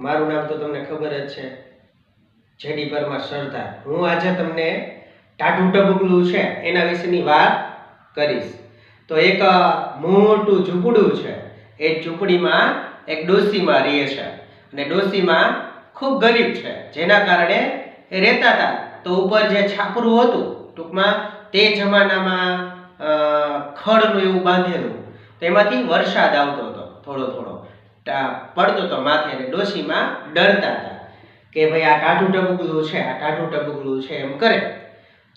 મારું નામ તો તમને ખબર જ છે, જેડી પરમાર સરદાર। હું આજે તમને ટાઢું ટબુકલું છે એના વિશેની વાત કરીશ। તો એક મોટું ઝૂંપડું છે, એ ઝૂંપડીમાં એક ડોશીમાં રહે છે અને ડોશીમાં ખૂબ ગરીબ છે, જેના કારણે એ રહેતા હતા તો ઉપર જે છાપરું હતું, ટૂંકમાં તે જમાનામાં ખડનું એવું બાંધેલું, તેમાંથી વરસાદ આવતો હતો, થોડો થોડો પડતો હતો માથે, અને ડોશીમાં ડરતા હતા કે ભાઈ આ ટાઢું ટબુકલું છે, આ ટાઢું ટબુકલું છે એમ કરે।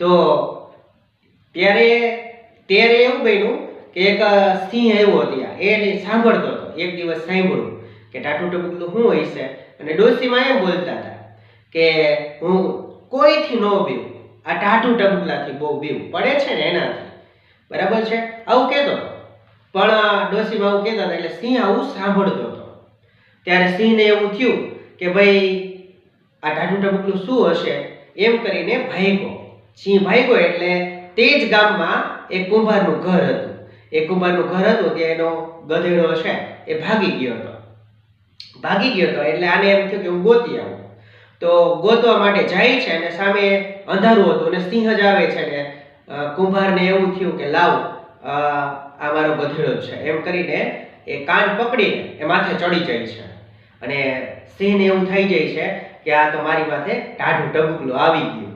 તો ત્યારે એવું બન્યું કે એક સિંહ આવ્યો ત્યાં, એને સાંભળતો હતો। એક દિવસ સાંભળ્યું કે ટાઢું ટબુકલું શું હોય છે, અને ડોશીમાં એમ બોલતા હતા કે હું કોઈથી ન બીવું, આ ટાઢું ટબુકલાથી બહુ બીવું પડે છે ને એનાથી, બરાબર છે, આવું કહેતો હતો। પણ ડોશીમાં આવું કહેતા હતા એટલે સિંહ આવું સાંભળતો હતો। ત્યારે સિંહને એવું થયું કે ભાઈ આ ટાઢું ટબુકલું શું હશે એમ કરીને ભાગ્યો। સિંહ ભાગ્યો એટલે તે જ ગામમાં એક કુંભારનું ઘર હતું। એ કુંભારનું ઘર હતું ત્યાં એનો ગધેડો છે એ ભાગી ગયો હતો એટલે આને એમ થયું કે હું ગોતી આવું। તો ગોતવા માટે જાય છે અને સામે અંધારું હતું અને સિંહ જ આવે છે ને કુંભારને એવું થયું કે લાવ આ મારો ગધેડો છે એમ કરીને એ કાન પકડીને એ માથે ચડી જાય છે, અને સિંહને એવું થઈ જાય છે કે આ તો મારી માથે ટાઢું ટબુકલું આવી ગયું।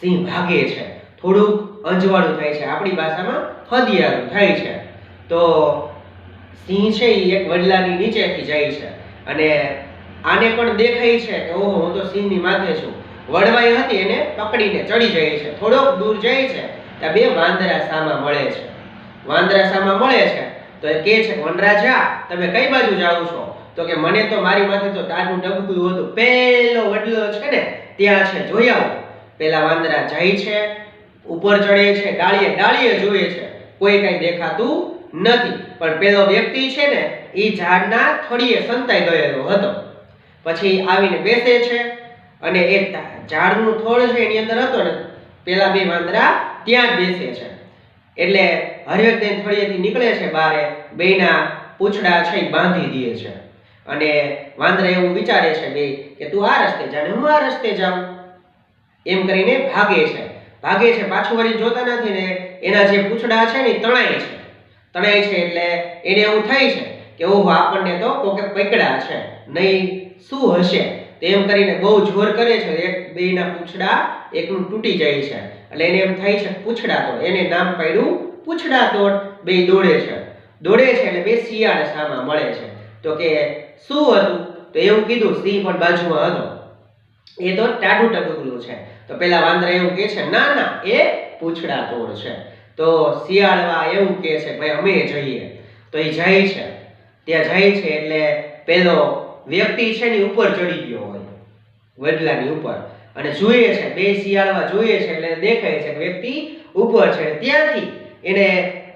સિંહ ભાગે છે, થોડુંક અંજવાળું થાય છે, આપણી ભાષામાં ફદિયારું થાય છે। તો સિંહ છે એ એક વડલાની નીચેથી જાય છે અને આને પણ દેખાય છે કે ઓહો હું તો સિંહની માથે છું, વડવાઈ હતી એને પકડીને ચડી જાય છે। થોડોક દૂર જાય છે ત્યાં બે વાંદરા સામા મળે છે। તો એ કહે છે વનરાજા તમે કઈ બાજુ જાઓ છો? તો કે મને તો મારી માથે તો ટાઢું ટબુકલું હતું, પેલો વડલો છે ને ત્યાં છે, જોઈ આવો। પેલા વાંદરા જાય છે, ઉપર ચડે છે, ડાળીએ જોવે છે, કોઈ કઈ દેખાતું નથી, પણ પેલો વ્યક્તિ છે ને એ ઝાડના થડીએ સંતાઈ ગયેલો હતો। પછી આવીને બેસે છે અને એ ઝાડનું થોડ છે એની અંદર હતો ને, પેલા બે વાંદરા ત્યાં જ બેસે છે। એટલે હરેક દિન થળિયેથી નીકળે છે બારે, બેના પૂંછડા છે એ બાંધી દે છે, અને વાંદરા એવું વિચારે છે બે કે તું આ રસ્તે જા ને હું આ રસ્તે જાઉં, એમ કરીને ભાગે છે। પાછું વળી જોતા નથી ને એના જે પૂંછડા છે ને તણાય છે એટલે એને એવું થાય છે કે ઓહો આપણને તો કોકે પકડ્યા છે, નહીં શું હશે, તેમ કરીને બહુ જોર કરે છે, એક બેના પૂંછડા એકનું તૂટી જાય છે, એટલે એને એમ થાય છે પૂંછડા તોડ, એને નામ પાડ્યું પૂંછડા તોડ। બે દોડે છે એટલે બે શિયાળ સામા મળે છે। તો કે શું હતું? તો એવું કીધું, સિંહ પણ બાજુમાં હતો, એ તો ટાઢું ટબુકલું છે। તો પેલા વાંદરા એવું કહે છે ના ના એ પૂંછડા તોડ છે। તો શિયાળવા એવું કહે છે ભાઈ અમે જઈએ। તો એ જાય છે, ત્યાં જાય છે એટલે પેલો વ્યક્તિ છે ને ઉપર ચડી ગયો હોય વડલાની ઉપર, અને જોઈએ છે, બે શિયાળવા જોઈએ છે એટલે દેખાય છે કે વ્યક્તિ ઉપર છે। ત્યાંથી એને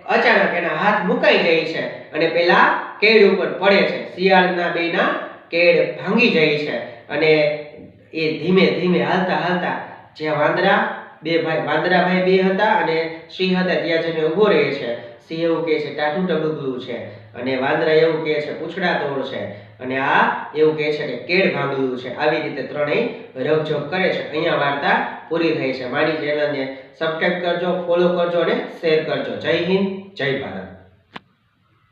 અચાનક એના હાથ મુકાઈ જાય છે અને પેલા કેડ ઉપર પડે છે, શિયાળના બેના કેડ ભાંગી જાય છે, અને એ ધીમે ધીમે હાલતા જે વાંદરા ભાઈ બે હતા અને સિંહ હતા ત્યાં જઈને ઊભો રહે છે। સિંહ એવું કહે છે ટાઢું ટબુકલું છે, અને વાંદરા એવું કહે છે પૂંછડા તોડ છે, અને આ એવું કહે છે કે કેડ ભાંગલું છે। આવી રીતે ત્રણેય રકઝક કરે છે। અહીંયા વાર્તા પૂરી થઈ છે। મારી ચેનલને સબસ્ક્રાઇબ કરજો, ફોલો કરજો અને શેર કરજો। જય હિન્દ, જય ભારત।